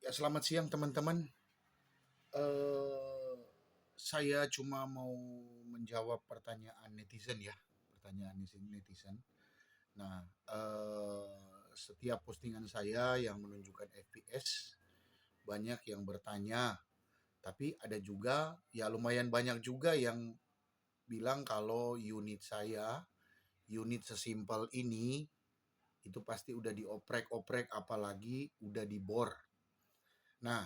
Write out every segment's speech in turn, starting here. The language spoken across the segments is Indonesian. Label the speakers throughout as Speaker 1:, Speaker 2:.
Speaker 1: Ya, selamat siang teman-teman. Eh, saya cuma mau menjawab pertanyaan netizen ya, pertanyaan netizen. Nah, setiap postingan saya yang menunjukkan FPS banyak yang bertanya, tapi ada juga ya lumayan banyak juga yang bilang kalau unit sesimpel ini itu pasti udah dioprek-oprek apalagi udah dibor. Nah,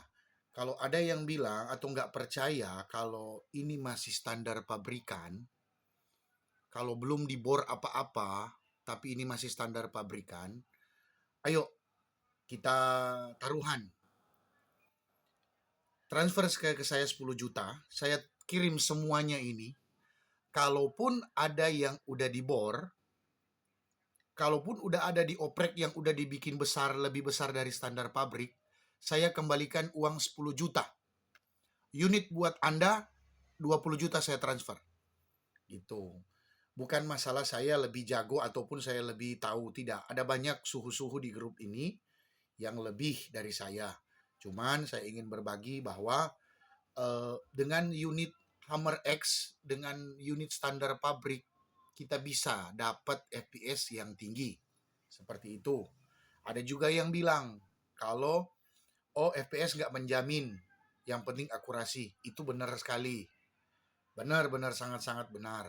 Speaker 1: kalau ada yang bilang atau nggak percaya kalau ini masih standar pabrikan, kalau belum dibor apa-apa, tapi ini masih standar pabrikan, ayo kita taruhan. Transfer ke saya 10 juta, saya kirim semuanya ini. Kalaupun ada yang udah dibor, kalaupun udah ada di oprek yang udah dibikin besar, lebih besar dari standar pabrik, saya kembalikan uang 10 juta. Unit buat Anda 20 juta saya transfer. Gitu. Bukan masalah saya lebih jago ataupun saya lebih tahu, tidak. Ada banyak suhu-suhu di grup ini yang lebih dari saya. Cuman saya ingin berbagi bahwa dengan unit Hammer X, dengan unit standar pabrik, kita bisa dapat FPS yang tinggi. Seperti itu. Ada juga yang bilang kalau FPS nggak menjamin, yang penting akurasi. Itu benar sekali. Benar-benar sangat-sangat benar.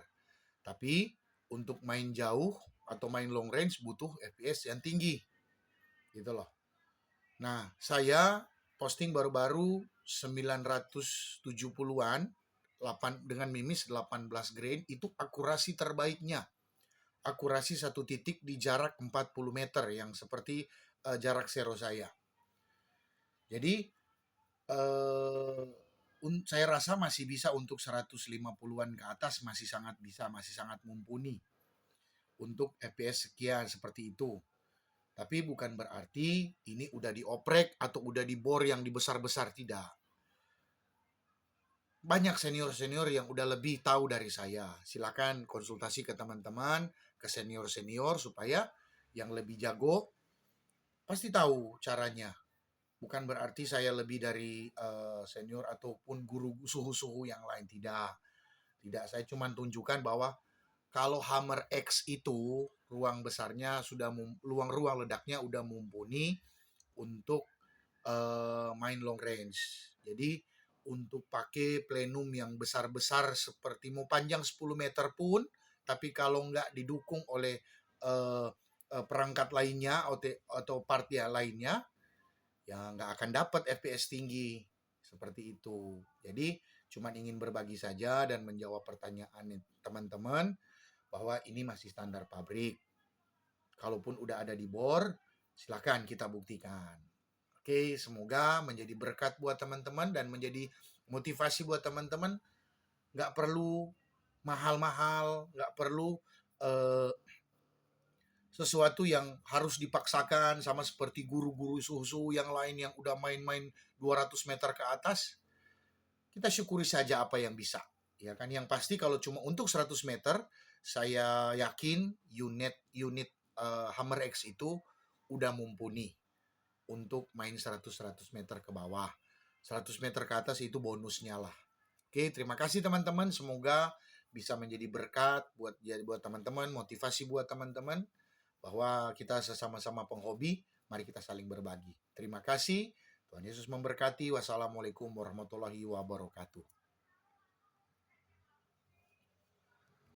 Speaker 1: Tapi untuk main jauh atau main long range butuh FPS yang tinggi. Gitu loh. Nah, saya posting baru-baru 970-an 8 dengan mimis 18 grain itu akurasi terbaiknya. Akurasi satu titik di jarak 40 meter yang seperti jarak sero saya. Jadi eh, saya rasa masih bisa untuk 150-an ke atas, masih sangat bisa, masih sangat mumpuni untuk FPS sekian seperti itu. Tapi bukan berarti ini udah dioprek atau udah dibor yang dibesar-besar, tidak. Banyak senior-senior yang udah lebih tahu dari saya. Silakan konsultasi ke teman-teman, ke senior-senior supaya yang lebih jago pasti tahu caranya. Bukan berarti saya lebih dari senior ataupun guru suhu-suhu yang lain, tidak. Tidak, saya cuma tunjukkan bahwa kalau Hammer X itu ruang besarnya sudah ruang-ruang ledaknya udah mumpuni untuk main long range. Jadi untuk pakai plenum yang besar-besar seperti mau panjang 10 meter pun, tapi kalau nggak didukung oleh uh, perangkat lainnya atau part ya lainnya, ya nggak akan dapat FPS tinggi seperti itu. Jadi cuma ingin berbagi saja dan menjawab pertanyaan teman-teman bahwa ini masih standar pabrik. Kalaupun udah ada di bor, silakan kita buktikan. Oke, semoga menjadi berkat buat teman-teman dan menjadi motivasi buat teman-teman. Nggak perlu mahal-mahal, nggak perlu eh, sesuatu yang harus dipaksakan sama seperti guru-guru suhu-suhu yang lain yang udah main-main 200 meter ke atas. Kita syukuri saja apa yang bisa. Ya kan, yang pasti kalau cuma untuk 100 meter, saya yakin unit Hammer X itu udah mumpuni untuk main 100 meter ke bawah. 100 meter ke atas itu bonusnya lah. Oke, terima kasih teman-teman. Semoga bisa menjadi berkat buat teman-teman, motivasi buat teman-teman bahwa kita sesama-sama penghobi, mari kita saling berbagi. Terima kasih. Tuhan Yesus memberkati. Wassalamualaikum warahmatullahi wabarakatuh.